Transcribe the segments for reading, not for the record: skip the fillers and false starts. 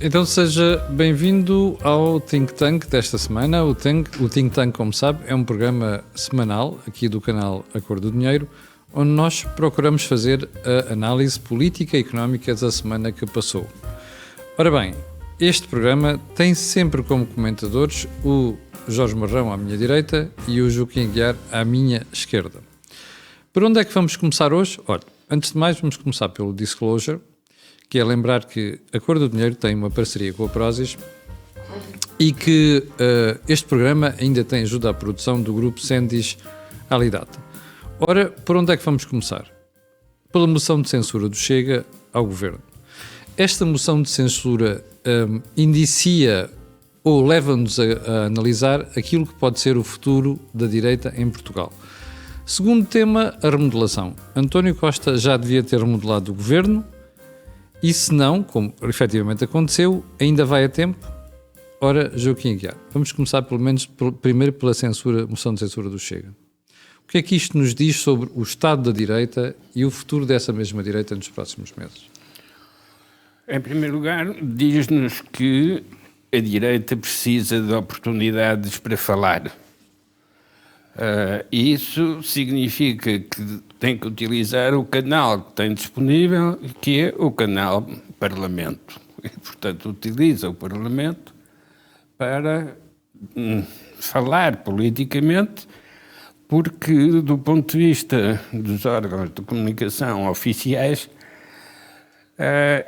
Então seja bem-vindo ao Think Tank desta semana. O Think Tank, como sabe, é um programa semanal aqui do canal A Cor do Dinheiro, onde nós procuramos fazer a análise política e económica da semana que passou. Ora bem, este programa tem sempre como comentadores o Jorge Marrão à minha direita e o Joaquim Aguiar à minha esquerda. Por onde é que vamos começar hoje? Olha, antes de mais vamos começar pelo disclosure, que é lembrar que a Cor do Dinheiro tem uma parceria com a Prozis e que este programa ainda tem ajuda à produção do grupo Sendis Alidata. Ora, por onde é que vamos começar? Pela moção de censura do Chega ao Governo. Esta moção de censura indicia ou leva-nos a analisar aquilo que pode ser o futuro da direita em Portugal. Segundo tema, a remodelação. António Costa já devia ter remodelado o Governo. E se não, como efetivamente aconteceu, ainda vai a tempo? Ora, Joaquim Aguiar, vamos começar pelo menos primeiro pela moção de censura do Chega. O que é que isto nos diz sobre o estado da direita e o futuro dessa mesma direita nos próximos meses? Em primeiro lugar, diz-nos que a direita precisa de oportunidades para falar. E isso significa que tem que utilizar o canal que tem disponível, que é o canal Parlamento. E, portanto, utiliza o Parlamento para falar politicamente, porque, do ponto de vista dos órgãos de comunicação oficiais,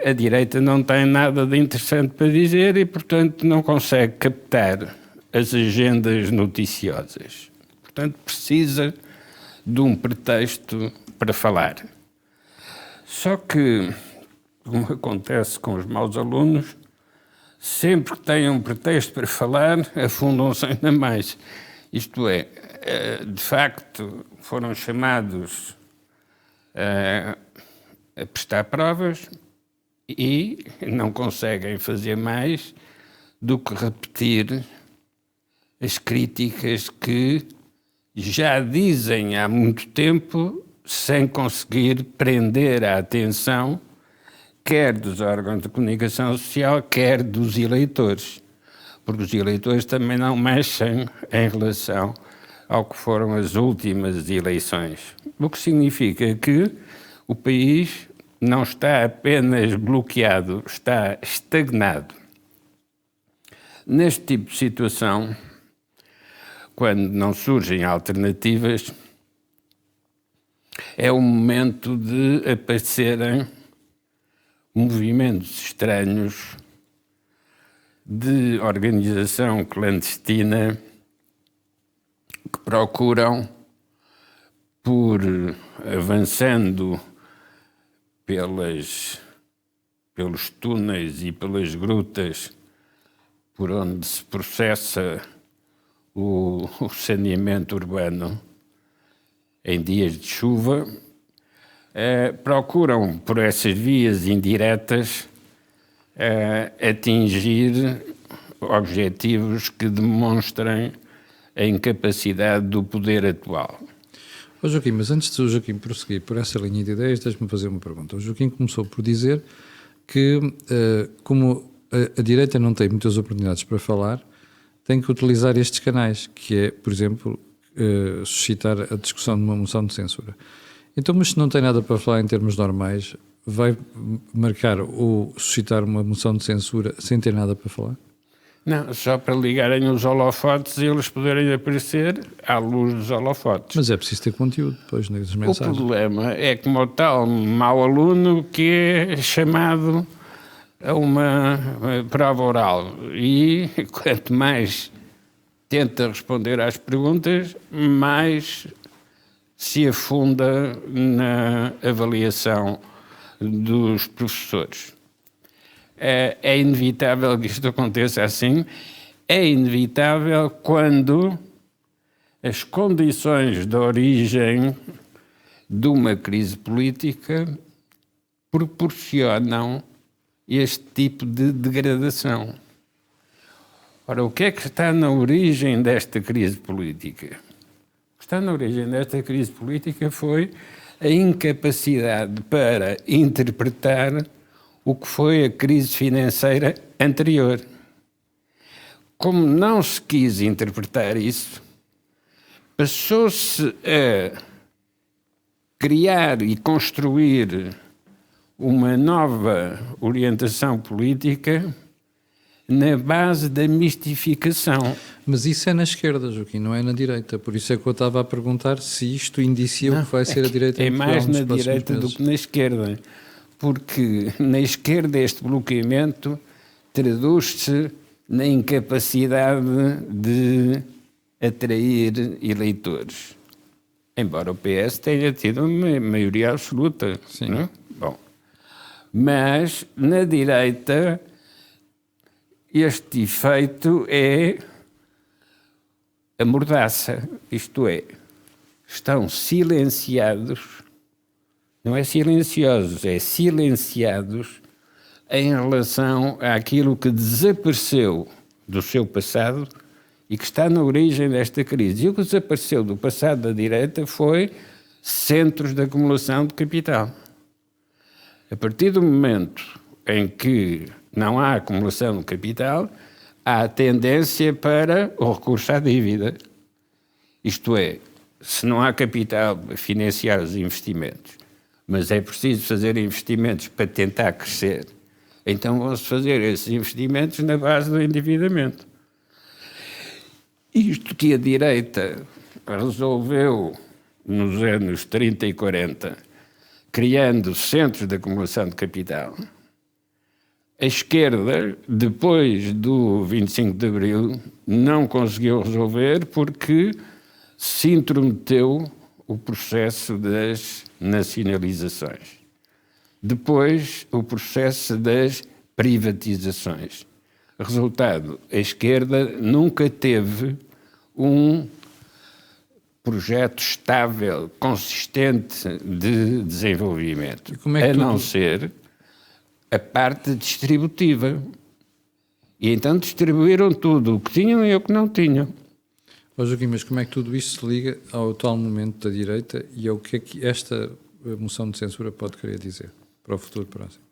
a direita não tem nada de interessante para dizer e, portanto, não consegue captar as agendas noticiosas. Portanto, precisa de um pretexto para falar. Só que, como acontece com os maus alunos, sempre que têm um pretexto para falar, afundam-se ainda mais. Isto é, de facto, foram chamados a prestar provas e não conseguem fazer mais do que repetir as críticas que já dizem há muito tempo, sem conseguir prender a atenção, quer dos órgãos de comunicação social, quer dos eleitores. Porque os eleitores também não mexem em relação ao que foram as últimas eleições. O que significa que o país não está apenas bloqueado, está estagnado. Neste tipo de situação, quando não surgem alternativas, é o momento de aparecerem movimentos estranhos de organização clandestina que procuram, por avançando pelos túneis e pelas grutas por onde se processa o saneamento urbano em dias de chuva, procuram, por essas vias indiretas, atingir objetivos que demonstrem a incapacidade do poder atual. Joaquim, mas antes do Joaquim prosseguir por essa linha de ideias, deixe-me fazer uma pergunta. O Joaquim começou por dizer que, como a direita não tem muitas oportunidades para falar, tem que utilizar estes canais, que é, por exemplo, suscitar a discussão de uma moção de censura. Então, mas se não tem nada para falar em termos normais, vai marcar ou suscitar uma moção de censura sem ter nada para falar? Não, só para ligarem os holofotes e eles poderem aparecer à luz dos holofotes. Mas é preciso ter conteúdo depois nas mensagens. O problema é como o tal mau aluno que é chamado a uma prova oral e quanto mais tenta responder às perguntas, mais se afunda na avaliação dos professores. É inevitável que isto aconteça assim, é inevitável quando as condições de origem de uma crise política proporcionam este tipo de degradação. Ora, o que é que está na origem desta crise política? O que está na origem desta crise política foi a incapacidade para interpretar o que foi a crise financeira anterior. Como não se quis interpretar isso, passou-se a criar e construir uma nova orientação política na base da mistificação. Mas isso é na esquerda, Joaquim, não é na direita. Por isso é que eu estava a perguntar se isto indicia o que vai ser a direita em Portugal. É mais na direita do que na esquerda, porque na esquerda este bloqueamento traduz-se na incapacidade de atrair eleitores. Embora o PS tenha tido uma maioria absoluta. Sim. Não? Bom, mas na direita este efeito é a mordaça, isto é, estão silenciados, não é silenciosos, é silenciados em relação àquilo que desapareceu do seu passado e que está na origem desta crise. E o que desapareceu do passado da direita foi centros de acumulação de capital. A partir do momento em que não há acumulação de capital, há a tendência para o recurso à dívida. Isto é, se não há capital para financiar os investimentos, mas é preciso fazer investimentos para tentar crescer, então vão-se fazer esses investimentos na base do endividamento. Isto que a direita resolveu nos anos 30 e 40, criando centros de acumulação de capital, a esquerda, depois do 25 de Abril, não conseguiu resolver porque se intrometeu o processo das nacionalizações. Depois, o processo das privatizações. Resultado, a esquerda nunca teve um projeto estável, consistente de desenvolvimento, a não ser a parte distributiva. E então distribuíram tudo, o que tinham e o que não tinham. Joaquim, mas como é que tudo isto se liga ao atual momento da direita e ao que é que esta moção de censura pode querer dizer para o futuro próximo?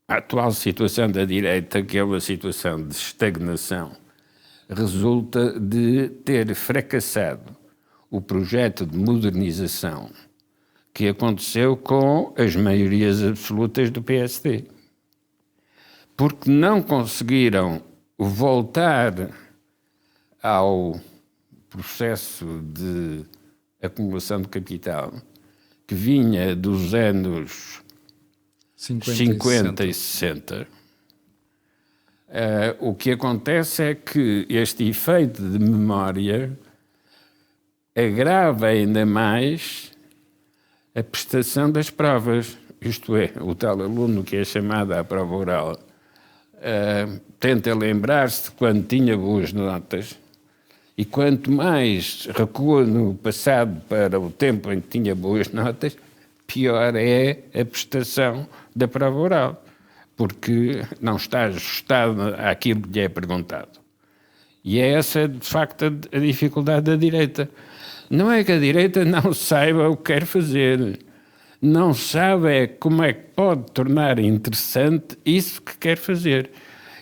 A atual situação da direita, que é uma situação de estagnação, resulta de ter fracassado o projeto de modernização que aconteceu com as maiorias absolutas do PSD. Porque não conseguiram voltar ao processo de acumulação de capital que vinha dos anos 50 e 60. O que acontece é que este efeito de memória agrava ainda mais a prestação das provas, isto é, o tal aluno que é chamado à prova oral tenta lembrar-se de quando tinha boas notas e quanto mais recua no passado para o tempo em que tinha boas notas, pior é a prestação da prova oral, porque não está ajustado àquilo que lhe é perguntado. E é essa, de facto, a dificuldade da direita. Não é que a direita não saiba o que quer fazer, não sabe como é que pode tornar interessante isso que quer fazer.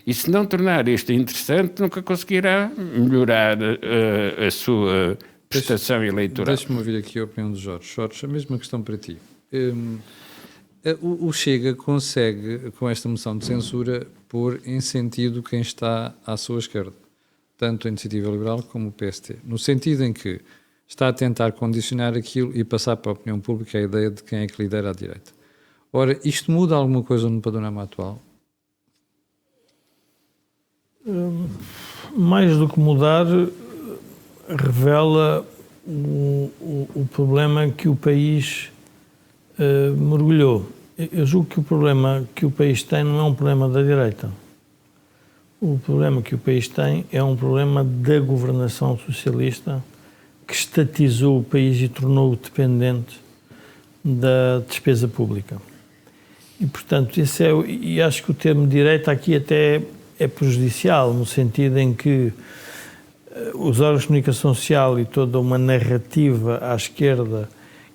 E se não tornar isto interessante, nunca conseguirá melhorar a sua prestação eleitoral. Deixa-me ouvir aqui a opinião de Jorge. Jorge, a mesma questão para ti. O Chega consegue, com esta moção de censura, pôr em sentido quem está à sua esquerda, tanto a Iniciativa Liberal como o PST, no sentido em que está a tentar condicionar aquilo e passar para a opinião pública a ideia de quem é que lidera a direita. Ora, isto muda alguma coisa no panorama atual? Mais do que mudar, revela o problema que o país mergulhou. Eu julgo que o problema que o país tem não é um problema da direita. O problema que o país tem é um problema da governação socialista que estatizou o país e tornou-o dependente da despesa pública. E, portanto, e acho que o termo direita aqui até é prejudicial, no sentido em que os órgãos de comunicação social e toda uma narrativa à esquerda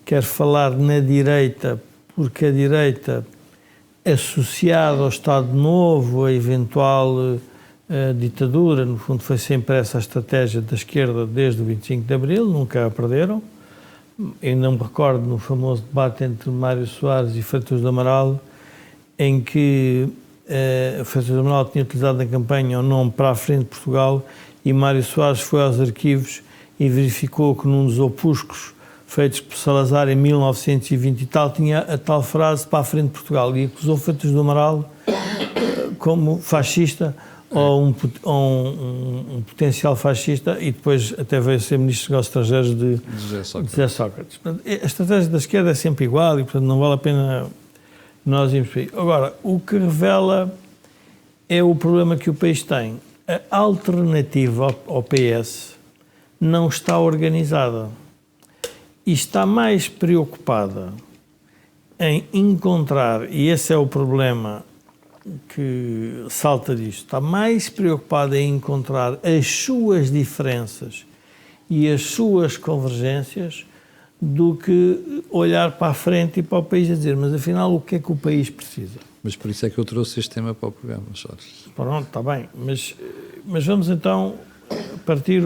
quer falar na direita, porque a direita, associada ao Estado Novo, a eventual ditadura, no fundo foi sempre essa a estratégia da esquerda desde o 25 de Abril, nunca a perderam. Ainda me recordo no famoso debate entre Mário Soares e Freitas do Amaral, em que Freitas do Amaral tinha utilizado na campanha o nome Para a Frente de Portugal e Mário Soares foi aos arquivos e verificou que num dos opúsculos feitos por Salazar em 1920 e tal, tinha a tal frase Para a Frente de Portugal e acusou Freitas do Amaral como fascista ou um potencial fascista e depois até veio ser Ministro dos Negócios Estrangeiros de José Sócrates. Portanto, a estratégia da esquerda é sempre igual e, portanto, não vale a pena nós irmos para aí. Agora, o que revela é o problema que o país tem. A alternativa ao PS não está organizada e está mais preocupada em encontrar, e esse é o problema que salta disto, está mais preocupada em encontrar as suas diferenças e as suas convergências do que olhar para a frente e para o país e dizer, mas afinal o que é que o país precisa? Mas por isso é que eu trouxe este tema para o programa, Jorge. Pronto, está bem, mas vamos então partir,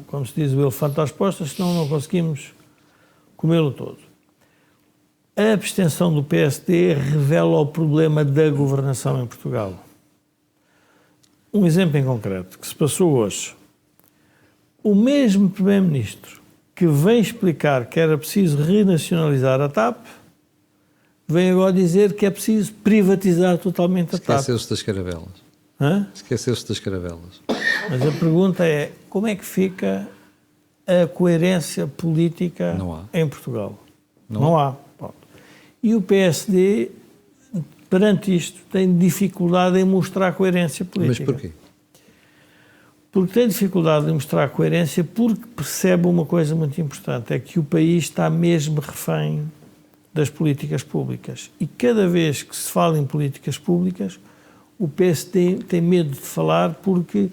como se diz, o elefante às postas, senão não conseguimos comê-lo todo. A abstenção do PSD revela o problema da governação em Portugal. Um exemplo em concreto, que se passou hoje. O mesmo Primeiro-Ministro que vem explicar que era preciso renacionalizar a TAP, vem agora dizer que é preciso privatizar totalmente a TAP. Esqueceu-se das caravelas. Hã? Esqueceu-se das caravelas. Mas a pergunta é, como é que fica a coerência política em Portugal? Não há. E o PSD, perante isto, tem dificuldade em mostrar coerência política. Mas porquê? Porque tem dificuldade em mostrar coerência porque percebe uma coisa muito importante, é que o país está mesmo refém das políticas públicas. E cada vez que se fala em políticas públicas, o PSD tem medo de falar porque,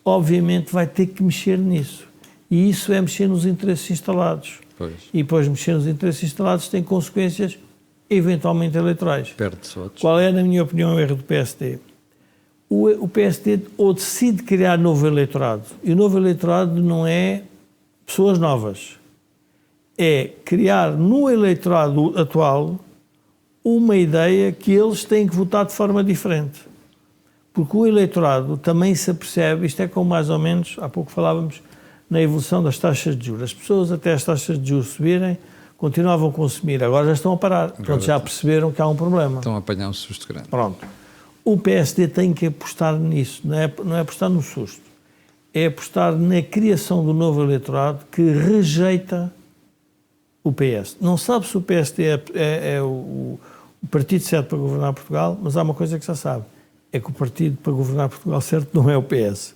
obviamente, vai ter que mexer nisso. E isso é mexer nos interesses instalados. Pois. E depois mexer nos interesses instalados tem consequências eventualmente eleitorais. Perde-se votos. Qual é, na minha opinião, o erro do PSD? O PSD ou decide criar novo eleitorado, e o novo eleitorado não é pessoas novas, é criar no eleitorado atual uma ideia que eles têm que votar de forma diferente. Porque o eleitorado também se apercebe, isto é como mais ou menos, há pouco falávamos na evolução das taxas de juros. As pessoas até as taxas de juros subirem, continuavam a consumir, agora já estão a parar. Pronto, já perceberam que há um problema. Estão a apanhar um susto grande. Pronto. O PSD tem que apostar nisso, não é apostar no susto, é apostar na criação do novo eleitorado que rejeita o PS. Não sabe se o PSD é o partido certo para governar Portugal, mas há uma coisa que já sabe, é que o partido para governar Portugal certo não é o PS.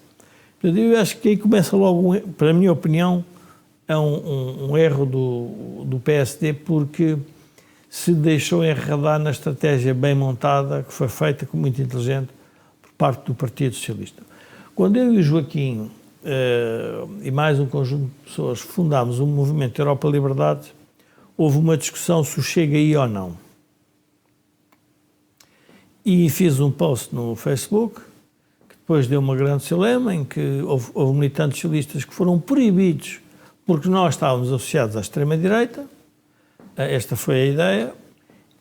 Eu acho que aí começa logo, para a minha opinião, é um erro do PSD, porque se deixou enredar na estratégia bem montada, que foi feita, muito inteligente, por parte do Partido Socialista. Quando eu e o Joaquim e mais um conjunto de pessoas fundámos o movimento Europa Liberdade, houve uma discussão se o Chega ia ou não. E fiz um post no Facebook, que depois deu uma grande celeuma, em que houve militantes socialistas que foram proibidos porque nós estávamos associados à extrema-direita. Esta foi a ideia,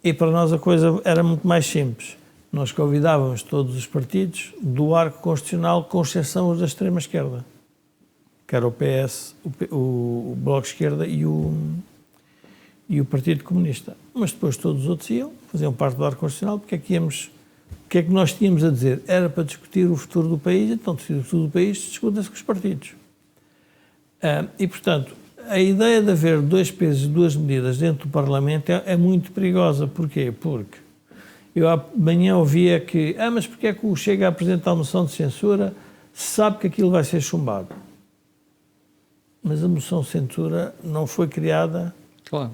e para nós a coisa era muito mais simples. Nós convidávamos todos os partidos do arco constitucional, com exceção os da extrema-esquerda, que era o PS, o Bloco de Esquerda e o Partido Comunista. Mas depois todos os outros faziam parte do arco constitucional, porque o que é que nós tínhamos a dizer? Era para discutir o futuro do país, então discutir o futuro do país discute-se com os partidos. E, portanto, a ideia de haver dois pesos e duas medidas dentro do Parlamento é muito perigosa. Porquê? Porque eu amanhã ouvia que, mas porque é que o Chega a apresentar uma moção de censura se sabe que aquilo vai ser chumbado? Mas a moção de censura não foi criada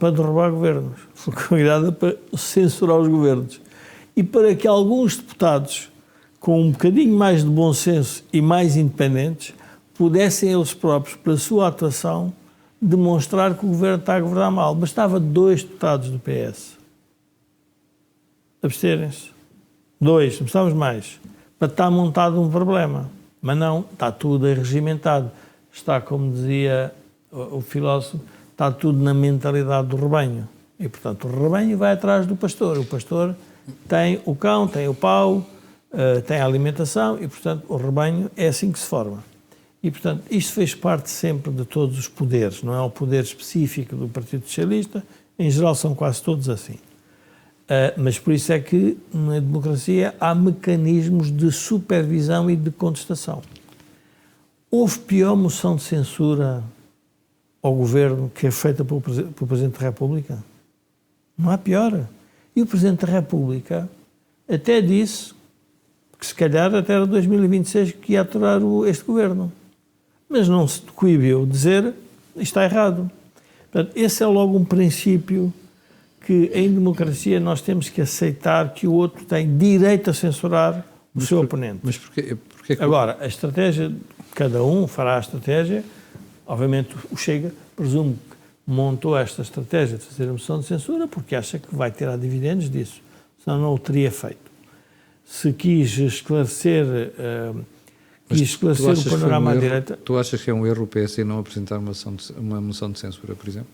para derrubar governos, foi criada para censurar os governos. E para que alguns deputados, com um bocadinho mais de bom senso e mais independentes, pudessem eles próprios, pela sua atuação, demonstrar que o governo está a governar mal. Bastava 2 deputados do PS absterem-se. 2, não precisamos mais, para estar montado um problema. Mas não, está tudo arregimentado. Está, como dizia o filósofo, está tudo na mentalidade do rebanho. E, portanto, o rebanho vai atrás do pastor. O pastor tem o cão, tem o pau, tem a alimentação e, portanto, o rebanho é assim que se forma. E, portanto, isto fez parte sempre de todos os poderes. Não é o poder específico do Partido Socialista. Em geral, são quase todos assim. Mas por isso é que na democracia há mecanismos de supervisão e de contestação. Houve pior moção de censura ao governo que é feita pelo Presidente da República? Não há pior. E o Presidente da República até disse que se calhar até era 2026 que ia aturar este governo. Mas não se coibiu de dizer isto está errado. Portanto, esse é logo um princípio que em democracia nós temos que aceitar que o outro tem direito a censurar o seu oponente. Mas porquê que... Agora, a estratégia, cada um fará a estratégia, obviamente o Chega, presumo que montou esta estratégia de fazer a moção de censura porque acha que vai tirar dividendos disso, senão não o teria feito. Se quis esclarecer, o panorama à direita... Tu achas que é um erro o PSD não apresentar uma moção de censura, por exemplo?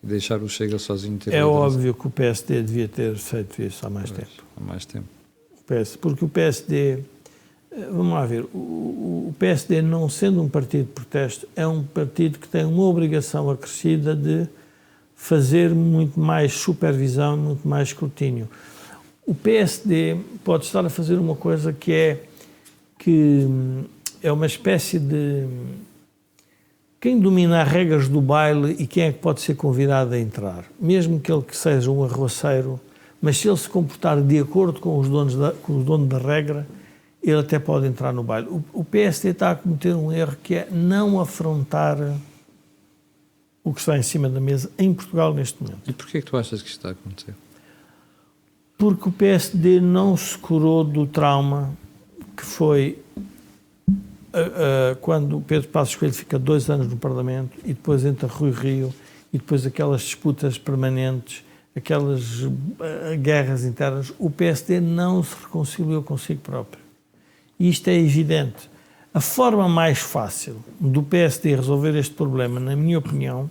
E deixar o Chega sozinho ter... É óbvio que o PSD devia ter feito isso há mais tempo. Há mais tempo. Porque o PSD... Vamos lá ver, o PSD, não sendo um partido de protesto, é um partido que tem uma obrigação acrescida de fazer muito mais supervisão, muito mais escrutínio. O PSD pode estar a fazer uma coisa que é uma espécie de... Quem domina as regras do baile e quem é que pode ser convidado a entrar? Mesmo que ele seja um arruaceiro, mas se ele se comportar de acordo com o dono da regra, ele até pode entrar no baile. O PSD está a cometer um erro que é não afrontar o que está em cima da mesa em Portugal neste momento. E porquê é que tu achas que isto está a acontecer? Porque o PSD não se curou do trauma que foi quando o Pedro Passos Coelho fica 2 anos no Parlamento e depois entra Rui Rio e depois aquelas disputas permanentes, aquelas guerras internas, o PSD não se reconciliou consigo próprio. E isto é evidente. A forma mais fácil do PSD resolver este problema, na minha opinião,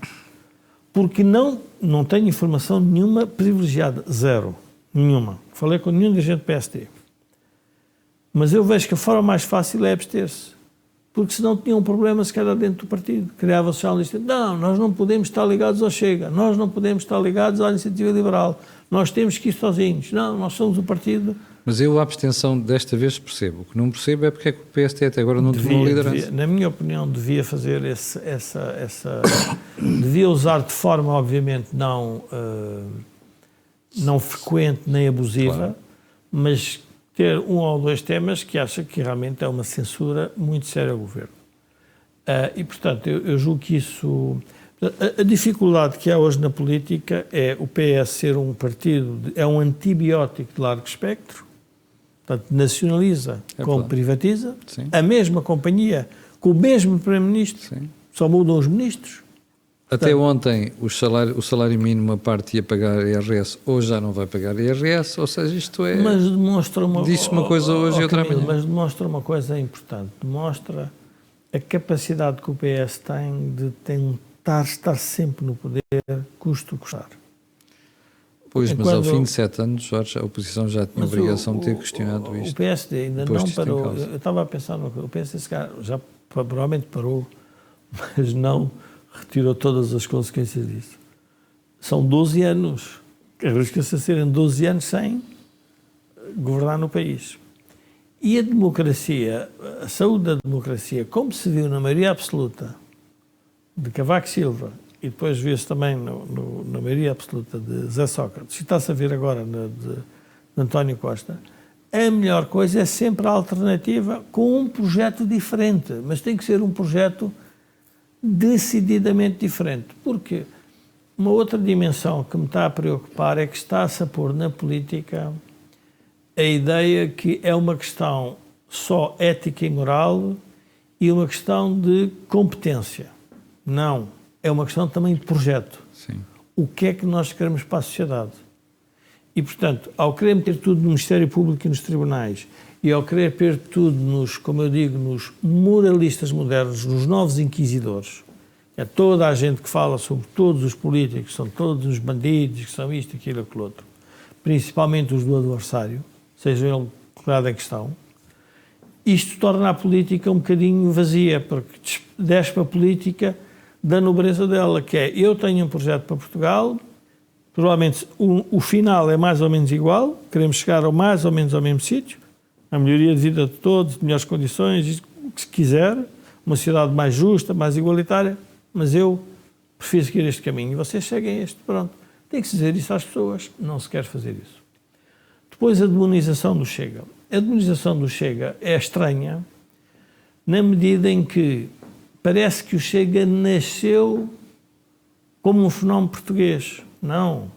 porque não tenho informação nenhuma privilegiada, zero, nenhuma. Falei com nenhum dirigente do PSD. Mas eu vejo que a forma mais fácil é abster-se. Porque senão tinha um problema, se calhar, dentro do partido. Criava-se já um lista. Não, nós não podemos estar ligados ao Chega. Nós não podemos estar ligados à Iniciativa Liberal. Nós temos que ir sozinhos. Não, nós somos o partido... Mas eu a abstenção desta vez percebo. O que não percebo é porque é que o PSD até agora não tomou liderança. Na minha opinião, devia fazer devia usar de forma, obviamente, não frequente nem abusiva, claro, mas ter 1 ou 2 temas que acha que realmente é uma censura muito séria ao governo. E, portanto, eu julgo que isso... A dificuldade que há hoje na política é o PS ser um partido, é um antibiótico de largo espectro, portanto, nacionaliza como privatiza, sim, a mesma companhia, com o mesmo Primeiro-Ministro, só mudam os ministros. Até ontem o salário mínimo, a parte ia pagar IRS, hoje já não vai pagar IRS, ou seja, isto é... Mas demonstra disse uma coisa hoje e outra amanhã. Mas demonstra uma coisa importante, demonstra a capacidade que o PS tem de estar sempre no poder, custo custar. Pois, mas ao fim de 7 anos, Jorge, a oposição já tinha a obrigação de ter questionado isto. O PSD ainda não parou. Eu estava a pensar no que o PSD já provavelmente parou, mas não retirou todas as consequências disso. São 12 anos. Arrisca-se a serem 12 anos sem governar no país. E a democracia, a saúde da democracia, como se viu na maioria absoluta de Cavaco Silva, e depois viu-se também na maioria absoluta de José Sócrates, e está-se a ver agora de António Costa, a melhor coisa é sempre a alternativa com um projeto diferente, mas tem que ser um projeto decididamente diferente, porque uma outra dimensão que me está a preocupar é que está-se a pôr na política a ideia que é uma questão só ética e moral e uma questão de competência. Não. é uma questão também de projeto. Sim. O que é que nós queremos para a sociedade? E, portanto, ao querer meter tudo no Ministério Público e nos tribunais, e ao querer meter tudo nos, como eu digo, nos moralistas modernos, nos novos inquisidores, é toda a gente que fala sobre todos os políticos, são todos os bandidos, que são isto, aquilo, aquilo outro, principalmente os do adversário, seja ele colocado em questão, isto torna a política um bocadinho vazia, porque desce para a política da nobreza dela, que é, eu tenho um projeto para Portugal, provavelmente o final é mais ou menos igual, queremos chegar ao mais ou menos ao mesmo sítio, a melhoria de vida de todos, melhores condições, o que se quiser, uma sociedade mais justa, mais igualitária, mas eu prefiro seguir este caminho. E vocês seguem este, pronto. Tem que se dizer isso às pessoas, não se quer fazer isso. Depois a demonização do Chega. A demonização do Chega é estranha na medida em que parece que o Chega nasceu como um fenómeno português. Não.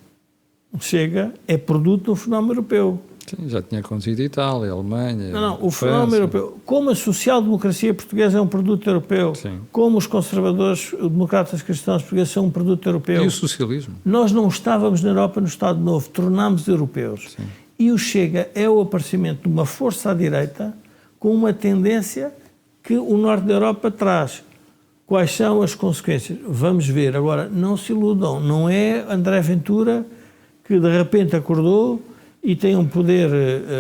O Chega é produto de um fenómeno europeu. Sim, já tinha acontecido em Itália, Alemanha. Não, o fenómeno europeu. Como a social-democracia portuguesa é um produto europeu, Sim. como os conservadores, democratas cristãos portugueses são um produto europeu. E o socialismo? Nós não estávamos na Europa no Estado Novo, tornámos europeus. Sim. E o Chega é o aparecimento de uma força à direita com uma tendência que o norte da Europa traz. Quais são as consequências? Vamos ver. Agora, não se iludam. Não é André Ventura que de repente acordou e tem um poder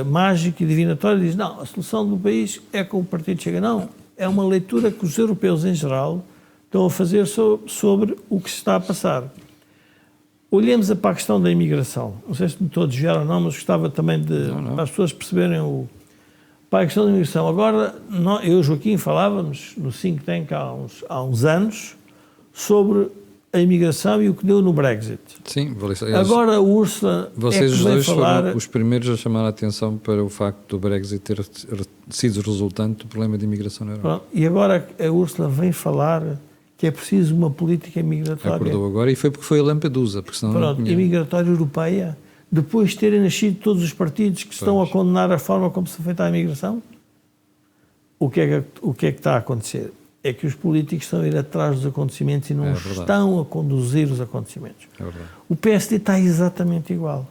mágico e divinatório e diz, não, a solução do país é com o Partido Chega. Não, é uma leitura que os europeus em geral estão a fazer sobre o que se está a passar. Olhemos para a questão da imigração. Não sei se todos vieram ou não, mas gostava também para as pessoas perceberem para a questão da imigração. Agora, eu e o Joaquim falávamos no Think Tank há uns anos sobre a imigração e o que deu no Brexit. Sim, agora a Ursula vocês é que dois falar... foram os primeiros a chamar a atenção para o facto do Brexit ter sido resultante do problema de imigração na Europa. Pronto, e agora a Ursula vem falar que é preciso uma política migratória. Acordou agora e foi porque foi a Lampedusa, porque senão pronto, não tinha... imigratória europeia, depois de terem nascido todos os partidos que estão a condenar a forma como se feita a imigração? O que é que está a acontecer? É que os políticos estão a ir atrás dos acontecimentos e não estão a conduzir os acontecimentos. É verdade. O PSD está exatamente igual.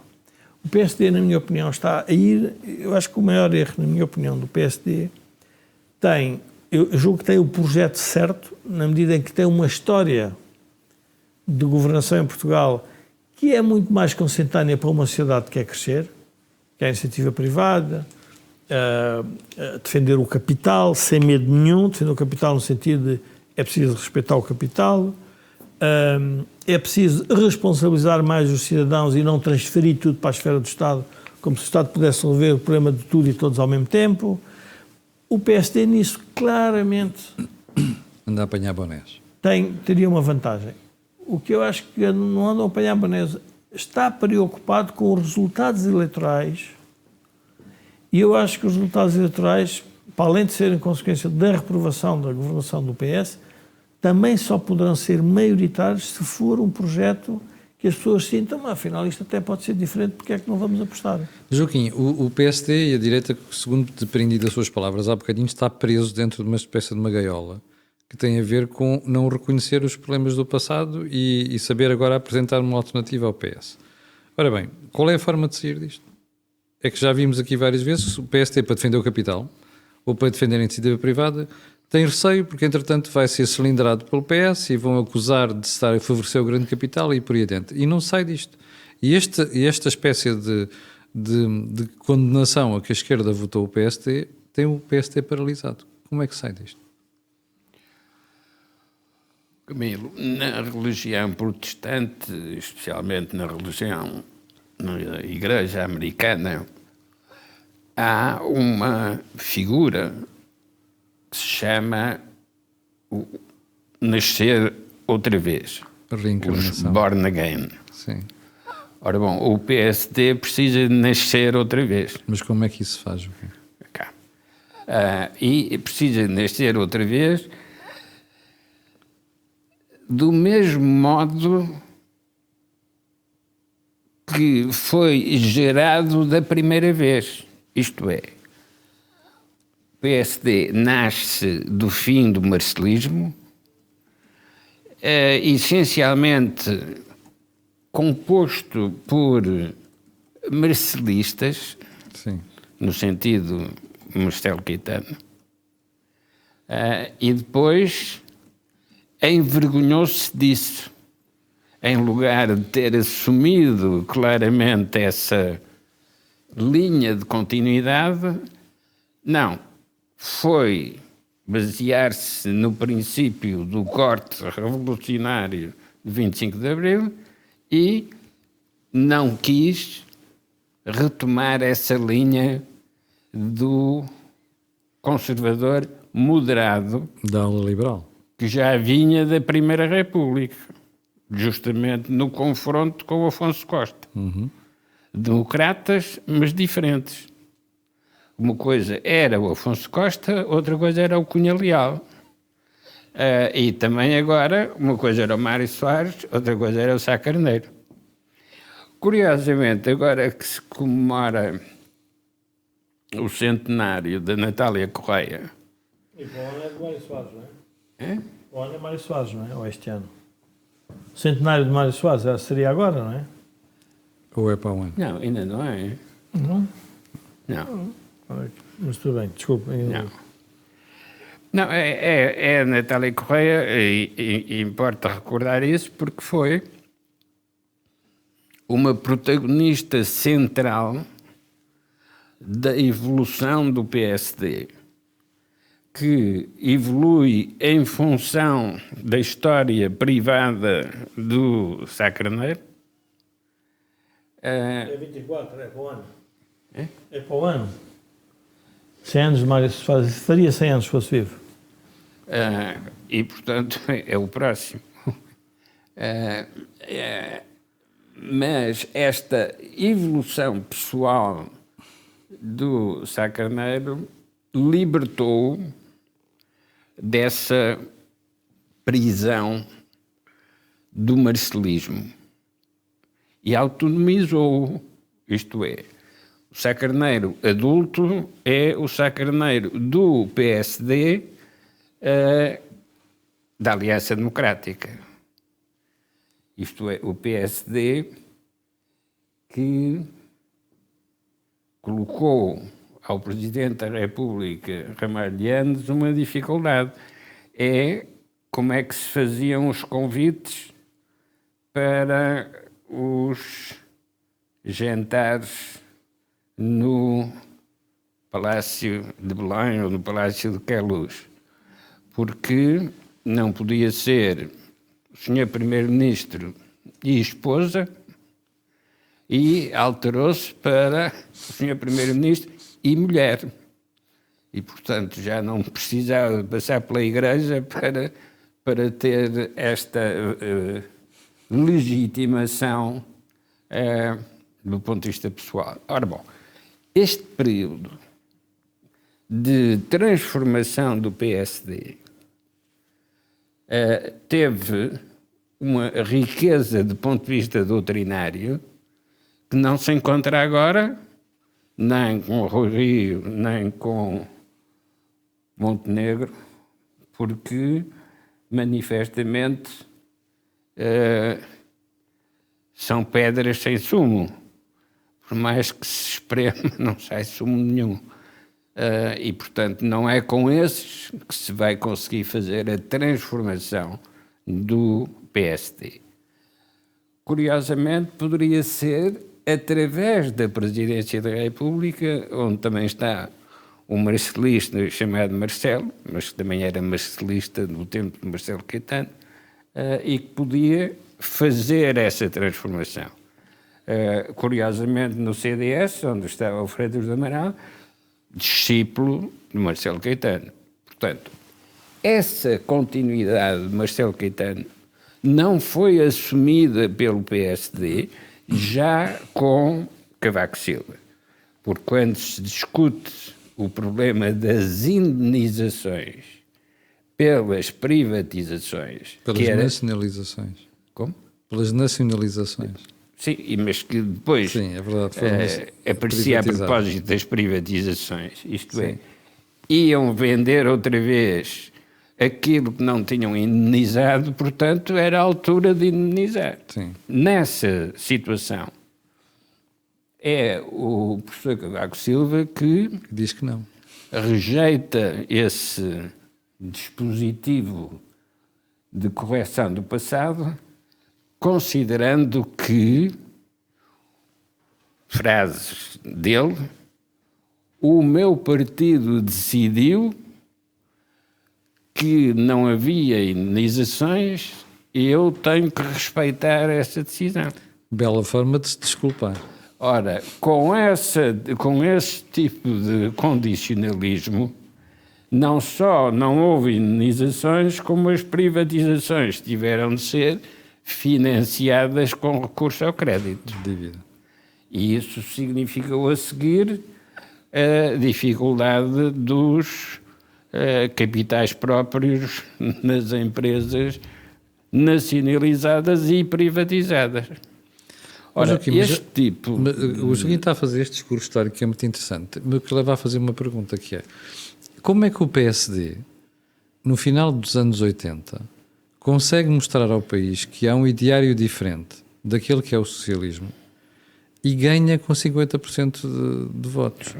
O PSD, na minha opinião, está a ir... Eu acho que o maior erro, na minha opinião, do PSD tem... Eu julgo que tem o projeto certo, na medida em que tem uma história de governação em Portugal que é muito mais consentânea para uma sociedade que quer crescer, que é a iniciativa privada, defender o capital sem medo nenhum, defender o capital no sentido de é preciso respeitar o capital, é preciso responsabilizar mais os cidadãos e não transferir tudo para a esfera do Estado, como se o Estado pudesse resolver o problema de tudo e todos ao mesmo tempo. O PSD nisso claramente anda a apanhar bonés. Teria uma vantagem. O que eu acho que não anda a apanhar bonés, está preocupado com os resultados eleitorais. E eu acho que os resultados eleitorais, para além de serem consequência da reprovação da governação do PS, também só poderão ser maioritários se for um projeto que as pessoas sintam, afinal isto até pode ser diferente, porque é que não vamos apostar? Joaquim, o PSD e a direita, segundo depreendi das suas palavras há bocadinho, está preso dentro de uma espécie de uma gaiola que tem a ver com não reconhecer os problemas do passado e saber agora apresentar uma alternativa ao PS. Ora bem, qual é a forma de sair disto? É que já vimos aqui várias vezes o PSD para defender o capital ou para defender a iniciativa privada tem receio porque entretanto vai ser cilindrado pelo PS e vão acusar de estar a favorecer o grande capital e por aí adiante. E não sai disto. E esta espécie de condenação a que a esquerda votou o PSD tem o PSD paralisado. Como é que sai disto? Camilo, na religião protestante, especialmente na Igreja Americana, há uma figura que se chama o nascer outra vez. A reencarnação. Os born again. Sim. Ora bom, o PSD precisa de nascer outra vez. Mas como é que isso se faz, Joaquim? E precisa de nascer outra vez do mesmo modo que foi gerado da primeira vez. Isto é, o PSD nasce do fim do marcelismo, essencialmente composto por marcelistas, Sim. no sentido Marcelo Caetano, e depois envergonhou-se disso. Em lugar de ter assumido claramente essa linha de continuidade, não. Foi basear-se no princípio do corte revolucionário de 25 de Abril e não quis retomar essa linha do conservador moderado Da ala liberal. que já vinha da Primeira República, justamente no confronto com o Afonso Costa. Democratas, mas diferentes. Uma coisa era o Afonso Costa, outra coisa era o Cunha Leal. E também agora, uma coisa era o Mário Soares, outra coisa era o Sá Carneiro. Curiosamente, agora que se comemora o centenário da Natália Correia... E para o ano é de Mário Soares, não é? É? O ano é Mário Soares, não é? Ou este ano? O centenário de Mário Soares seria agora, não é? Ou é para o ano? Não, ainda não é. Não? Não. Mas tudo bem, desculpa. Não. Não, é a Natália Correia, e importa recordar isso, porque foi uma protagonista central da evolução do PSD, que evolui em função da história privada do Sá Carneiro. É 24, é para o ano. É? É para o ano. 100 anos de Mário Soares, faria 100 anos se fosse vivo. E, portanto, é o próximo. Mas esta evolução pessoal do Sá Carneiro libertou dessa prisão do marcelismo e autonomizou, isto é, o Sá Carneiro adulto é o Sá Carneiro do PSD, da Aliança Democrática. Isto é, o PSD que colocou ao Presidente da República, Ramalhianes, uma dificuldade. É como é que se faziam os convites para os jantares no Palácio de Belém ou no Palácio de Queluz, porque não podia ser o Sr. Primeiro-Ministro e esposa, e alterou-se para o Sr. Primeiro-Ministro e mulher. E, portanto, já não precisava passar pela Igreja para ter esta legitimação do ponto de vista pessoal. Ora, bom, este período de transformação do PSD teve uma riqueza de ponto de vista doutrinário que não se encontra agora nem com o Rui Rio, nem com Montenegro, porque manifestamente são pedras sem sumo. Por mais que se esprema, não sai sumo nenhum. E, portanto, não é com esses que se vai conseguir fazer a transformação do PSD. Curiosamente, poderia ser através da Presidência da República, onde também está um marcelista chamado Marcelo, mas que também era marcelista no tempo de Marcelo Caetano, e que podia fazer essa transformação. Curiosamente, no CDS, onde estava o Freitas do Amaral, discípulo de Marcelo Caetano. Portanto, essa continuidade de Marcelo Caetano não foi assumida pelo PSD já com Cavaco Silva. Porque quando se discute o problema das indenizações pelas privatizações... Pelas nacionalizações. Como? Pelas nacionalizações. Sim, mas que depois Sim, é verdade, aparecia a propósito das privatizações, isto é, iam vender outra vez aquilo que não tinham indenizado, portanto, era a altura de indenizar. Sim. Nessa situação, é o professor Cavaco Silva que Diz que não. rejeita esse dispositivo de correção do passado, considerando que, frases dele, o meu partido decidiu que não havia indenizações e eu tenho que respeitar essa decisão. Bela forma de se desculpar. Ora, com esse tipo de condicionalismo, não só não houve indenizações, como as privatizações tiveram de ser financiadas com recurso ao crédito. Dívida. E isso significou a seguir a dificuldade dos capitais próprios nas empresas nacionalizadas e privatizadas. Ora, Joaquim, este tipo... O Joaquim está a fazer este discurso histórico que é muito interessante, mas que leva a fazer uma pergunta que é: como é que o PSD, no final dos anos 80, consegue mostrar ao país que há um ideário diferente daquele que é o socialismo e ganha com 50% de votos?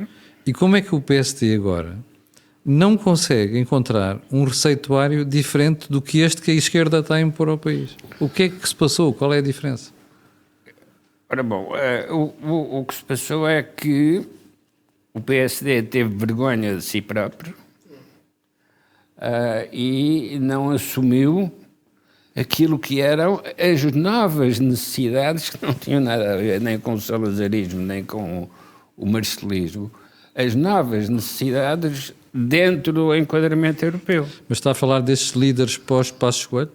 E como é que o PSD agora não consegue encontrar um receituário diferente do que este que a esquerda está a impor ao país? O que é que se passou? Qual é a diferença? Ora bom, o que se passou é que o PSD teve vergonha de si próprio e não assumiu aquilo que eram as novas necessidades, que não tinham nada a ver nem com o salazarismo, nem com o marcelismo, as novas necessidades dentro do enquadramento europeu. Mas está a falar destes líderes pós-Passos Coelho?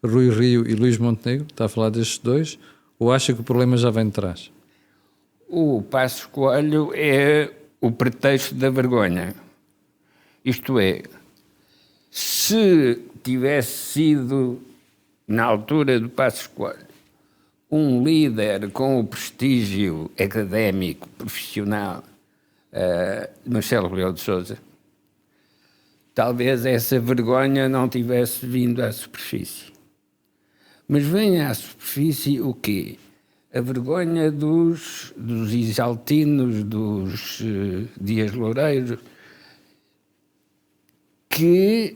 Rui Rio e Luís Montenegro? Está a falar destes dois? Ou acha que o problema já vem de trás? O Passos Coelho é o pretexto da vergonha. Isto é, se tivesse sido, na altura do Passos Coelho, um líder com o prestígio académico, profissional, Marcelo Rebelo de Sousa, talvez essa vergonha não tivesse vindo à superfície. Mas vem à superfície o quê? A vergonha dos Isaltinos, dos Dias Loureiro, que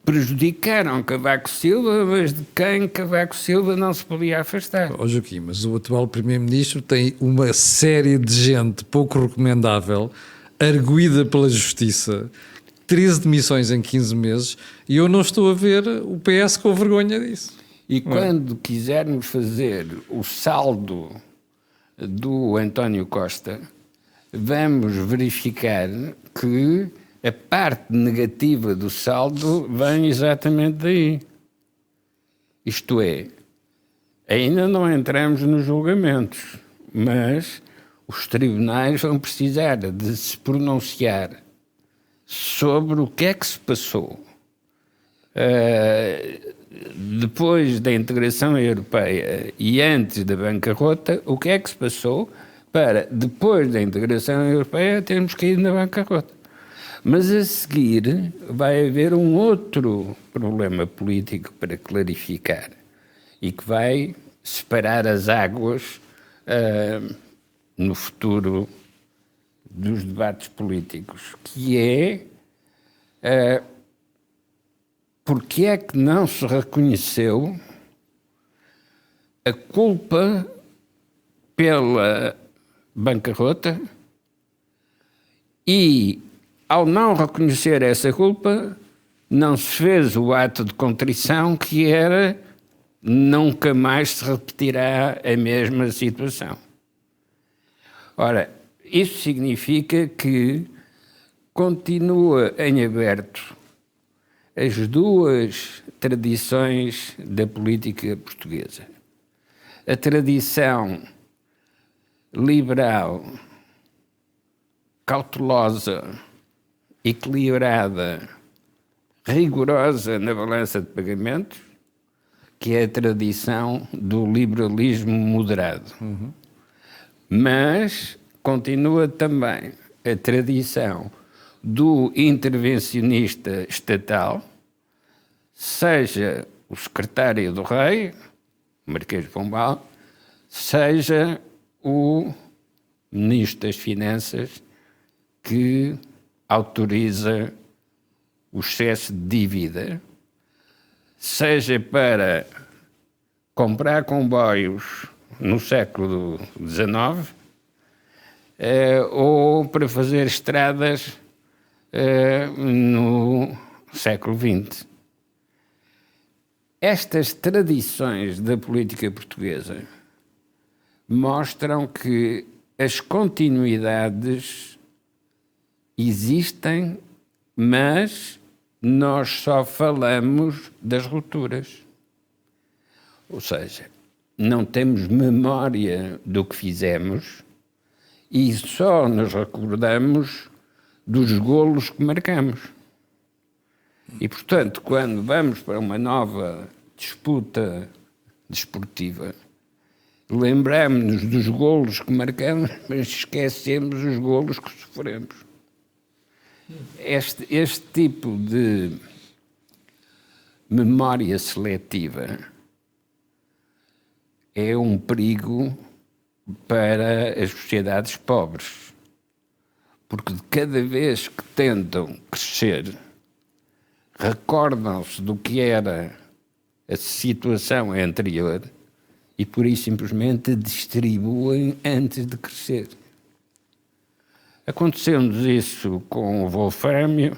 prejudicaram Cavaco Silva, mas de quem Cavaco Silva não se podia afastar. Ó Joaquim, mas o atual Primeiro-Ministro tem uma série de gente pouco recomendável, arguída pela Justiça, 13 demissões em 15 meses, e eu não estou a ver o PS com vergonha disso. E quando quisermos fazer o saldo do António Costa, vamos verificar que a parte negativa do saldo vem exatamente daí. Isto é, ainda não entramos nos julgamentos, mas os tribunais vão precisar de se pronunciar sobre o que é que se passou depois da integração europeia e antes da bancarrota, o que é que se passou para, depois da integração europeia, termos caído na bancarrota. Mas a seguir vai haver um outro problema político para clarificar e que vai separar as águas no futuro dos debates políticos, que é porque é que não se reconheceu a culpa pela bancarrota e, ao não reconhecer essa culpa, não se fez o ato de contrição que era nunca mais se repetirá a mesma situação. Ora, isso significa que continua em aberto as duas tradições da política portuguesa. A tradição liberal, cautelosa, equilibrada, rigorosa na balança de pagamentos, que é a tradição do liberalismo moderado. Mas continua também a tradição do intervencionista estatal, seja o secretário do Rei, o Marquês de Pombal, seja o Ministro das Finanças, que autoriza o excesso de dívida, seja para comprar comboios no século XIX, ou para fazer estradas no século XX. Estas tradições da política portuguesa mostram que as continuidades existem, mas nós só falamos das rupturas. Ou seja, não temos memória do que fizemos e só nos recordamos dos golos que marcamos. E, portanto, quando vamos para uma nova disputa desportiva, lembramos-nos dos golos que marcamos, mas esquecemos os golos que sofremos. Este tipo de memória seletiva é um perigo para as sociedades pobres, porque de cada vez que tentam crescer, recordam-se do que era a situação anterior e, por isso, simplesmente distribuem antes de crescer. Aconteceu-nos isso com o wolframio,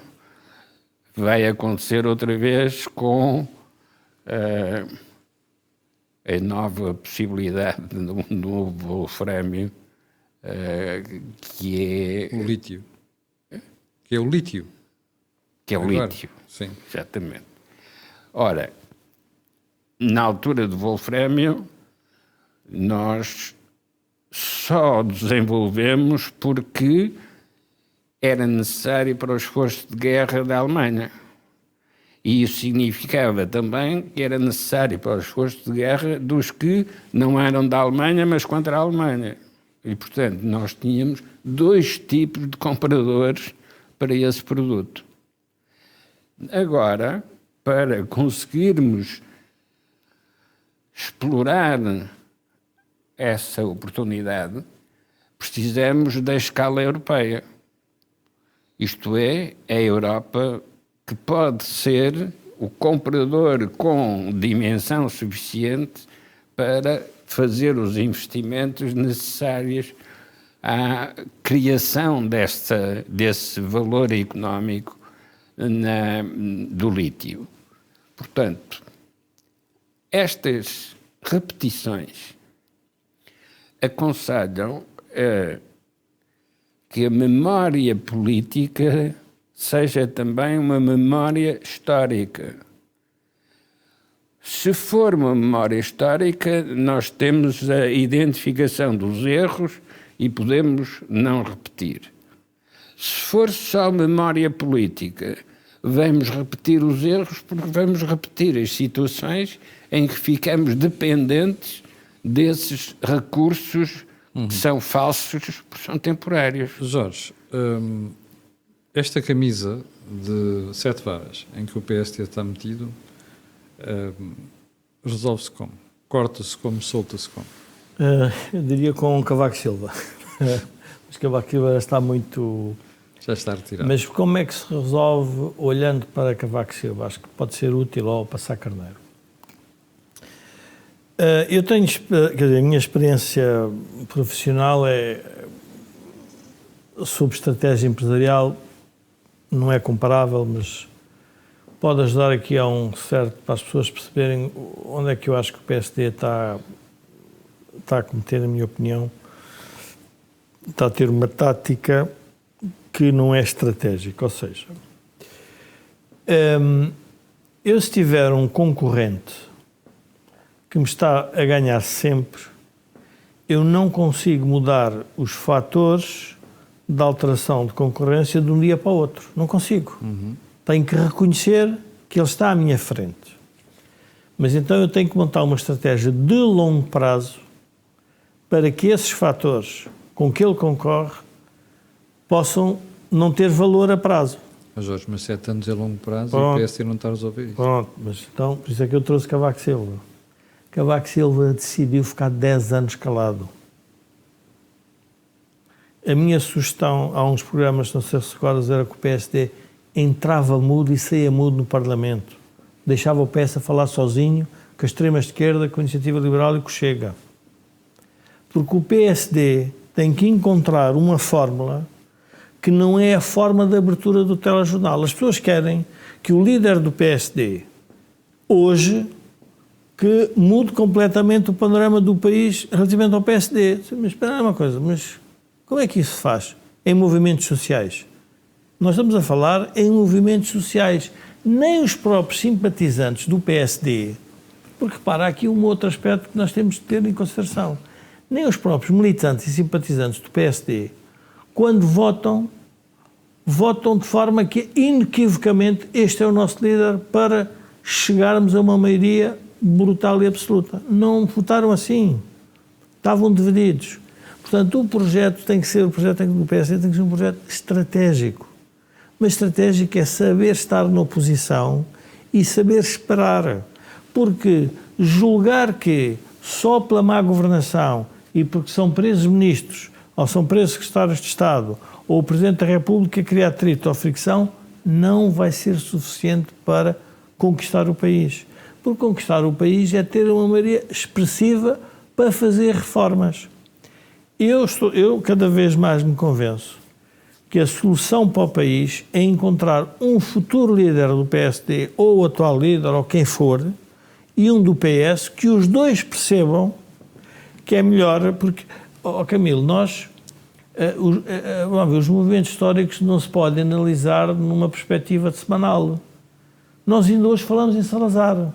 vai acontecer outra vez com a nova possibilidade de um novo wolframio, que é... O lítio. Que é o lítio. Que é o Agora, lítio. sim. Exatamente. Ora, na altura do wolframio, nós só desenvolvemos porque era necessário para o esforço de guerra da Alemanha. E isso significava também que era necessário para o esforço de guerra dos que não eram da Alemanha, mas contra a Alemanha. E, portanto, nós tínhamos dois tipos de compradores para esse produto. Agora, para conseguirmos explorar essa oportunidade, precisamos da escala europeia. Isto é, a Europa que pode ser o comprador com dimensão suficiente para fazer os investimentos necessários à criação desse valor económico do lítio. Portanto, estas repetições aconselham que a memória política seja também uma memória histórica. Se for uma memória histórica, nós temos a identificação dos erros e podemos não repetir. Se for só memória política, vamos repetir os erros porque vamos repetir as situações em que ficamos dependentes desses recursos que são falsos, porque são temporários. Jorge, esta camisa de 7 varas em que o PST está metido, resolve-se como? Corta-se como? Solta-se como? Eu diria com Cavaco Silva. Mas Cavaco Silva está muito... Já está retirado. Mas como é que se resolve olhando para Cavaco Silva? Acho que pode ser útil ao passar Carneiro. Eu tenho, quer dizer, a minha experiência profissional sobre estratégia empresarial não é comparável, mas pode ajudar aqui para as pessoas perceberem onde é que eu acho que o PSD está a cometer, na minha opinião, está a ter uma tática que não é estratégica. Ou seja, eu se tiver um concorrente que me está a ganhar sempre, eu não consigo mudar os fatores de alteração de concorrência de um dia para o outro. Não consigo. Tenho que reconhecer que ele está à minha frente. Mas então eu tenho que montar uma estratégia de longo prazo para que esses fatores com que ele concorre possam não ter valor a prazo. Jorge, mas 7 anos é longo prazo. Pronto. E o PSD não está a resolver isso. Pronto, mas então, por isso é que eu trouxe Cavaco Silva. Cavaco Silva decidiu ficar 10 anos calado. A minha sugestão há uns programas, não sei se recordas, era que o PSD entrava mudo e saía mudo no Parlamento. Deixava o PS a falar sozinho, com a extrema-esquerda, com a Iniciativa Liberal e com o Chega. Porque o PSD tem que encontrar uma fórmula que não é a forma de abertura do telejornal. As pessoas querem que o líder do PSD, hoje, que mude completamente o panorama do país relativamente ao PSD. Mas espera aí uma coisa, mas como é que isso se faz? Em movimentos sociais. Nós estamos a falar em movimentos sociais. Nem os próprios simpatizantes do PSD, porque repara, há aqui um outro aspecto que nós temos de ter em consideração. Nem os próprios militantes e simpatizantes do PSD, quando votam de forma que, inequivocamente, este é o nosso líder para chegarmos a uma maioria brutal e absoluta. Não votaram assim. Estavam divididos. Portanto, o projeto do PSD tem que ser um projeto estratégico. Mas estratégico é saber estar na oposição e saber esperar. Porque julgar que só pela má governação e porque são presos ministros ou são presos secretários de Estado ou o Presidente da República criar atrito ou fricção não vai ser suficiente para conquistar o país. Porque conquistar o país é ter uma maioria expressiva para fazer reformas. Eu cada vez mais me convenço que a solução para o país é encontrar um futuro líder do PSD, ou o atual líder, ou quem for, e um do PS, que os dois percebam que é melhor, porque, Camilo, os movimentos históricos não se podem analisar numa perspectiva de semanal. Nós ainda hoje falamos em Salazar.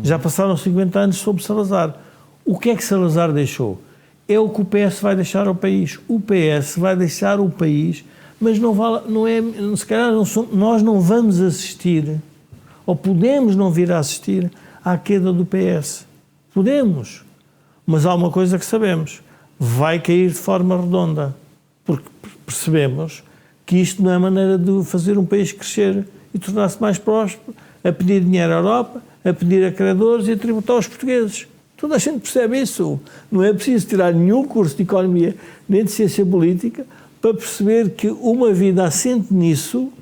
Já passaram 50 anos sobre Salazar. O que é que Salazar deixou? É o que o PS vai deixar ao país. O PS vai deixar o país, mas se calhar nós não vamos assistir, ou podemos não vir a assistir, à queda do PS. Podemos. Mas há uma coisa que sabemos. Vai cair de forma redonda. Porque percebemos que isto não é maneira de fazer um país crescer e tornar-se mais próspero, a pedir dinheiro à Europa, a pedir a credores e a tributar aos portugueses. Toda a gente percebe isso. Não é preciso tirar nenhum curso de economia nem de ciência política para perceber que uma vida assente nisso,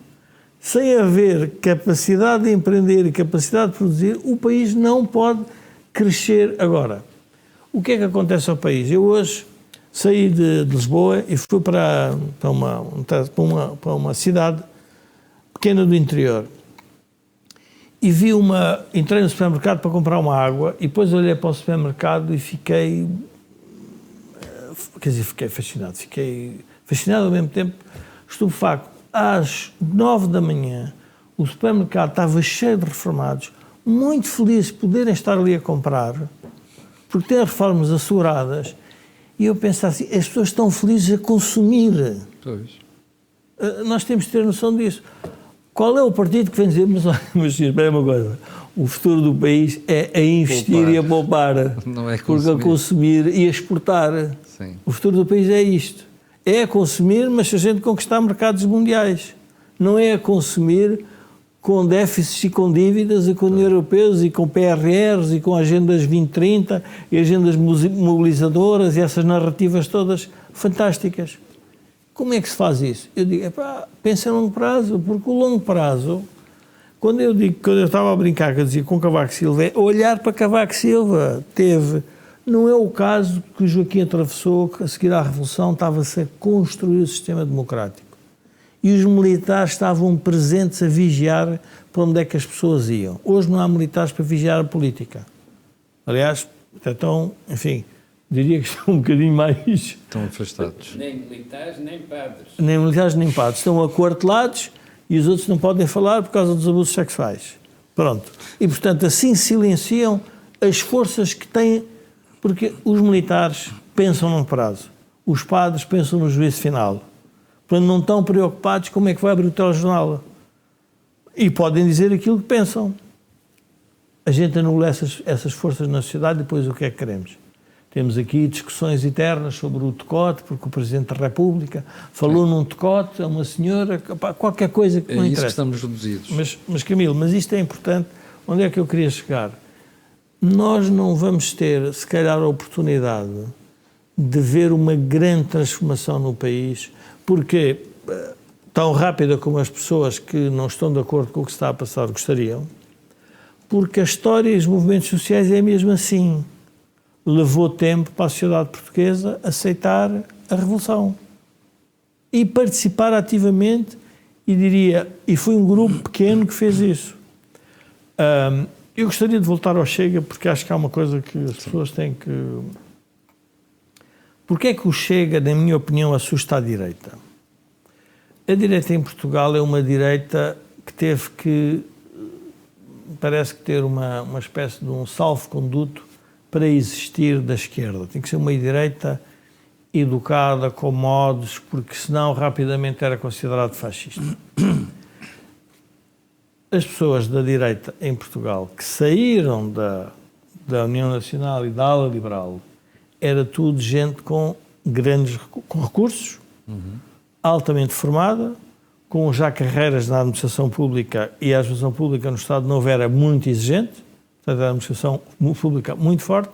sem haver capacidade de empreender e capacidade de produzir, o país não pode crescer agora. O que é que acontece ao país? Eu hoje saí de Lisboa e fui para uma cidade pequena do interior. E entrei no supermercado para comprar uma água e depois olhei para o supermercado e fiquei fascinado. Fiquei fascinado ao mesmo tempo, estupefacto. Às 9 da manhã, o supermercado estava cheio de reformados, muito felizes de poderem estar ali a comprar, porque têm reformas asseguradas. E eu pensava assim, as pessoas estão felizes a consumir. Pois. Nós temos de ter noção disso. Qual é o partido que vem dizer, mas espera uma coisa, o futuro do país é a investir poupar. E a poupar, não é consumir. Porque a consumir e a exportar. Sim. O futuro do país é isto. É a consumir, mas se a gente conquistar mercados mundiais. Não é a consumir com déficits e com dívidas e com União Europeus e com PRRs e com agendas 2030 e agendas mobilizadoras e essas narrativas todas fantásticas. Como é que se faz isso? Eu digo, pensa em longo prazo, porque o longo prazo, quando eu estava a brincar, que eu dizia com Cavaco Silva, é olhar para Cavaco Silva. Não é o caso que o Joaquim atravessou, que a seguir à Revolução estava-se a construir o sistema democrático. E os militares estavam presentes a vigiar para onde é que as pessoas iam. Hoje não há militares para vigiar a política. Aliás, então, enfim, diria que estão um bocadinho mais... Estão afastados. Nem militares, nem padres. Nem militares, nem padres. Estão aquartelados e os outros não podem falar por causa dos abusos sexuais. Pronto. E, portanto, assim silenciam as forças que têm... Porque os militares pensam num prazo. Os padres pensam no juízo final. Portanto, não estão preocupados como é que vai abrir o telejornal. E podem dizer aquilo que pensam. A gente anula essas forças na sociedade e depois o que é que queremos? Temos aqui discussões eternas sobre o decote, porque o Presidente da República falou num decote a uma senhora, qualquer coisa que não interessa. É isso que estamos reduzidos. Mas Camilo, mas isto é importante. Onde é que eu queria chegar? Nós não vamos ter, se calhar, a oportunidade de ver uma grande transformação no país, porque tão rápida como as pessoas que não estão de acordo com o que está a passar gostariam, porque a história e os movimentos sociais é mesmo assim. Levou tempo para a sociedade portuguesa aceitar a revolução e participar ativamente, e foi um grupo pequeno que fez isso. Eu gostaria de voltar ao Chega, porque acho que há uma coisa que as pessoas têm que... Porquê é que o Chega, na minha opinião, assusta a direita? A direita em Portugal é uma direita que teve que, parece que ter uma espécie de um salvo-conduto para existir da esquerda. Tem que ser uma direita educada, com modos, porque senão rapidamente era considerado fascista. As pessoas da direita em Portugal que saíram da União Nacional e da ala liberal era tudo gente com recursos, altamente formada, com já carreiras na administração pública, e a administração pública no Estado Novo era muito exigente, portanto era a administração pública muito forte,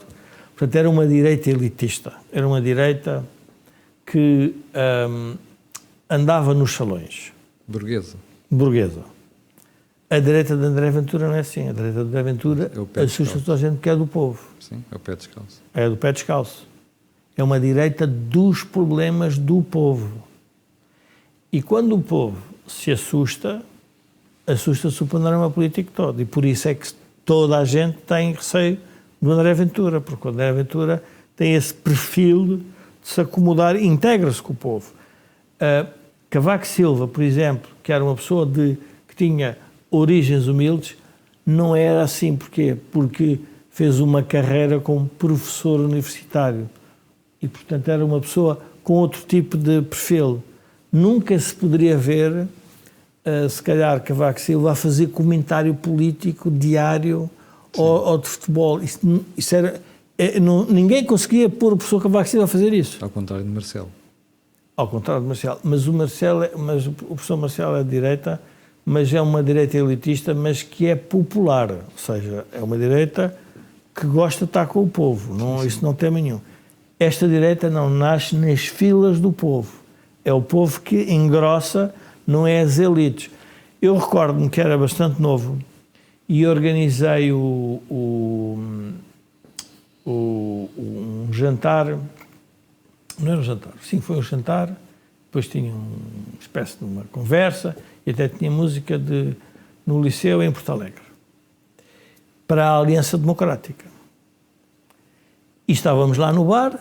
portanto era uma direita elitista, era uma direita que andava nos salões. Burguesa. A direita de André Ventura não é assim. A direita de André Ventura assusta toda a gente porque é do povo. Sim, é o pé descalço. É do pé descalço. É uma direita dos problemas do povo. E quando o povo se assusta, assusta-se o panorama político todo. E por isso é que toda a gente tem receio do André Ventura, porque o André Ventura tem esse perfil de se acomodar e integra-se com o povo. Cavaco Silva, por exemplo, que era uma pessoa que tinha origens humildes, não era assim. Porquê? Porque fez uma carreira como professor universitário e, portanto, era uma pessoa com outro tipo de perfil. Nunca se poderia ver, se calhar, Cavaco Silva a fazer comentário político diário ou de futebol. Isso era... ninguém conseguia pôr o professor Cavaco Silva a fazer isso. Ao contrário de Marcelo. Ao contrário de Marcelo. Mas o professor Marcelo é de direita, mas é uma direita elitista, mas que é popular. Ou seja, é uma direita que gosta de estar com o povo. Não, isso não tem nenhum. Esta direita não nasce nas filas do povo. É o povo que engrossa, não é as elites. Eu recordo-me que era bastante novo e organizei um jantar. Não era um jantar, sim, foi um jantar. Depois tinha uma espécie de uma conversa e até tinha música no Liceu em Porto Alegre para a Aliança Democrática. E estávamos lá no bar,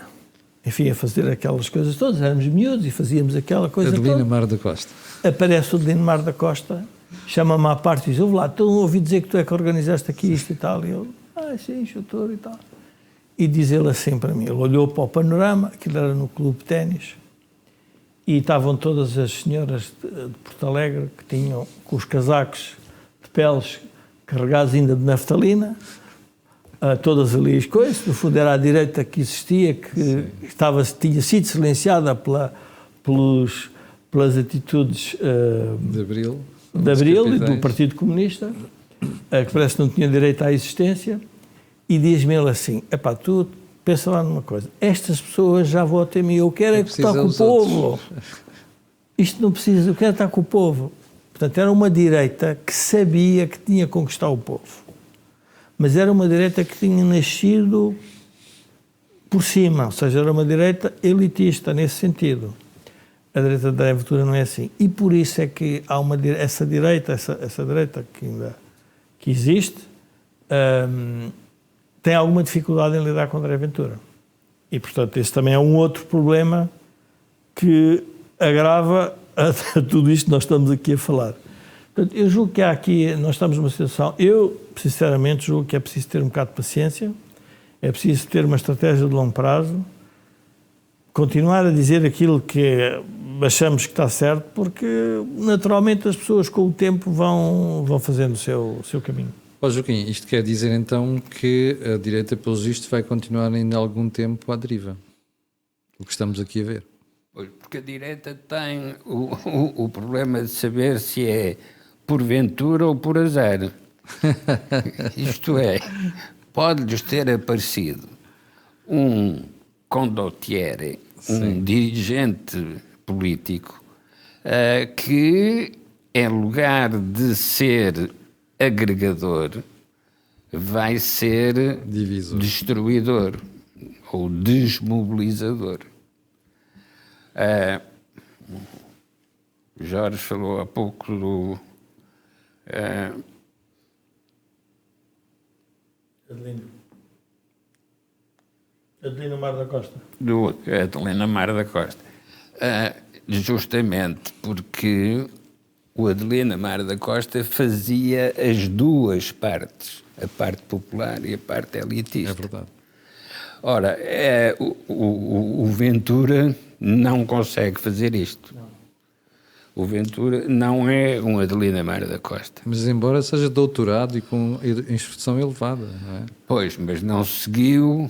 enfim, a fazer aquelas coisas todas, éramos miúdos e fazíamos aquela coisa toda. Adelino Mar da Costa. Aparece o Adelino Mar da Costa, chama-me à parte e diz: ouve lá, então ouvi dizer que tu é que organizaste aqui isto e tal. E eu, sim, doutor e tal. E diz ele assim para mim, ele olhou para o panorama, aquilo era no clube de ténis, e estavam todas as senhoras de Porto Alegre que tinham com os casacos de peles carregados ainda de naftalina, todas ali as coisas. No fundo era a direita que existia, que tinha sido silenciada pelas atitudes de Abril e do Partido Comunista, que parece que não tinha direito à existência. E diz-me ele assim: epá, tu pensa lá numa coisa, estas pessoas já votam em mim, eu quero é que estar com o povo. Isto não precisa, eu quero estar com o povo. Portanto, era uma direita que sabia que tinha que conquistar o povo. Mas era uma direita que tinha nascido por cima, ou seja, era uma direita elitista nesse sentido. A direita da Ventura não é assim. E por isso é que há essa direita que existe, tem alguma dificuldade em lidar com André Ventura. E, portanto, esse também é um outro problema que agrava a tudo isto que nós estamos aqui a falar. Portanto, eu julgo que há aqui, nós estamos numa situação, eu, sinceramente, julgo que é preciso ter um bocado de paciência, é preciso ter uma estratégia de longo prazo, continuar a dizer aquilo que achamos que está certo, porque, naturalmente, as pessoas, com o tempo, vão fazendo o seu caminho. Ó Joaquim, isto quer dizer então que a direita, pelos vistos, vai continuar ainda algum tempo à deriva. O que estamos aqui a ver. Pois, porque a direita tem o problema de saber se é por ventura ou por azar. Isto é, pode-lhes ter aparecido um condottiere, um dirigente político, que, em lugar de ser agregador, vai ser Divisor. destruidor ou desmobilizador. Jorge falou há pouco do Adelino Mar da Costa. do Adelino Mar da Costa. Justamente porque o Adelino Mar da Costa fazia as duas partes, a parte popular e a parte elitista. É verdade. Ora, o Ventura não consegue fazer isto. Não. O Ventura não é um Adelino Mar da Costa. Mas embora seja doutorado e com instrução elevada, não é? Pois, mas não seguiu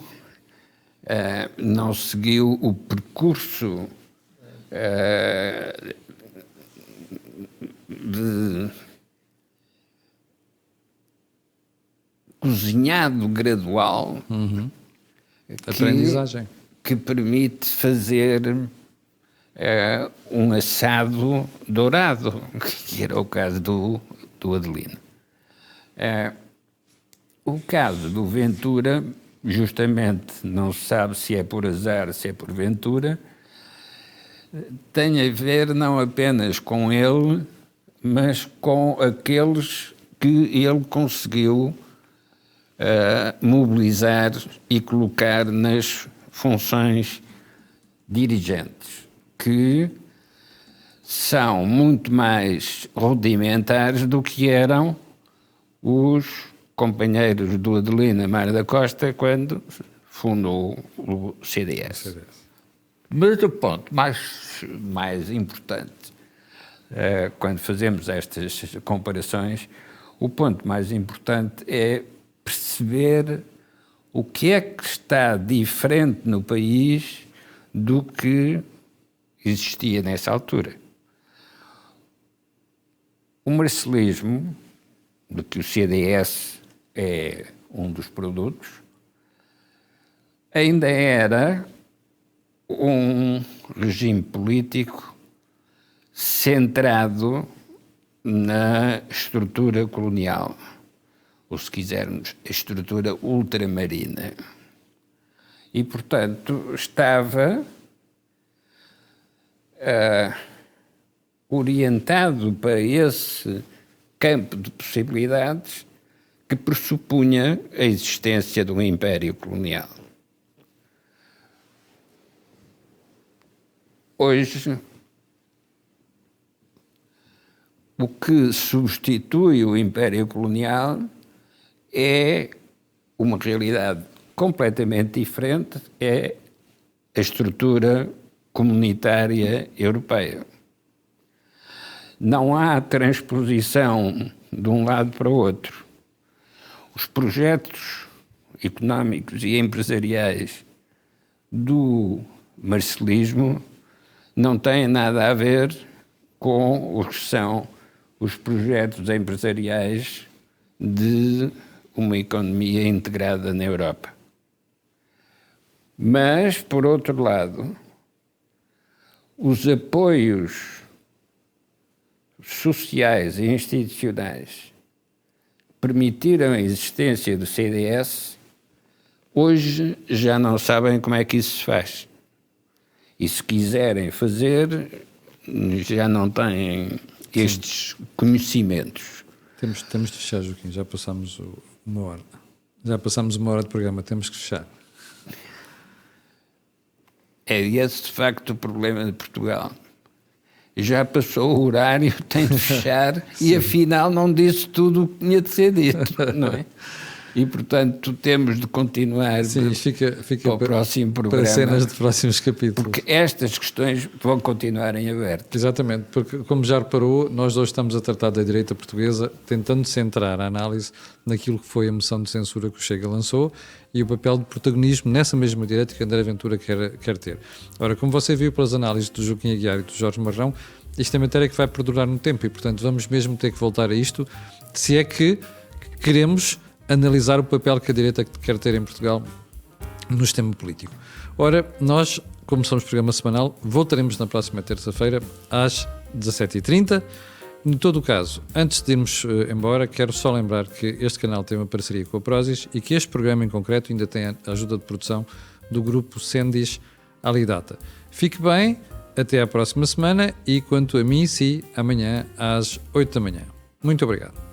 o percurso de cozinhado gradual Aprendizagem. que permite fazer um assado dourado, que era o caso do Adelino. O caso do Ventura, justamente, não se sabe se é por azar, se é por ventura, tem a ver não apenas com ele, mas com aqueles que ele conseguiu mobilizar e colocar nas funções dirigentes, que são muito mais rudimentares do que eram os companheiros do Adelino Mar da Costa quando fundou o CDS. Mas o ponto mais importante, quando fazemos estas comparações, o ponto mais importante é perceber o que é que está diferente no país do que existia nessa altura. O marcelismo, de que o CDS é um dos produtos, ainda era um regime político centrado na estrutura colonial, ou, se quisermos, a estrutura ultramarina. E, portanto, estava orientado para esse campo de possibilidades que pressupunha a existência de um império colonial. Hoje, o que substitui o império colonial é uma realidade completamente diferente, é a estrutura comunitária europeia. Não há transposição de um lado para o outro. Os projetos económicos e empresariais do marcelismo não têm nada a ver com os que são os projetos empresariais de uma economia integrada na Europa. Mas, por outro lado, os apoios sociais e institucionais permitiram a existência do CDS, hoje já não sabem como é que isso se faz. E se quiserem fazer, já não têm estes conhecimentos. Temos de fechar, Joaquim, já passámos uma hora. Já passámos uma hora de programa, temos que fechar. É esse, de facto, o problema de Portugal. Já passou o horário, tem de fechar e, afinal, não disse tudo o que tinha de ser dito, não é? E, portanto, temos de continuar Sim, fica para o próximo programa. Para cenas de próximos capítulos. Porque estas questões vão continuar em aberto. Exatamente, porque, como já reparou, nós hoje estamos a tratar da direita portuguesa, tentando centrar a análise naquilo que foi a moção de censura que o Chega lançou e o papel de protagonismo nessa mesma direita que André Ventura quer ter. Ora, como você viu pelas análises do Joaquim Aguiar e do Jorge Marrão, isto é matéria que vai perdurar no tempo e, portanto, vamos mesmo ter que voltar a isto, se é que queremos analisar o papel que a direita quer ter em Portugal no sistema político. Ora, nós, como somos programa semanal, voltaremos na próxima terça-feira às 17h30. Em todo o caso, antes de irmos embora, quero só lembrar que este canal tem uma parceria com a Prozis e que este programa em concreto ainda tem a ajuda de produção do grupo Sendis Alidata. Fique bem, até à próxima semana e quanto a mim, sim, amanhã às 8 da manhã. Muito obrigado.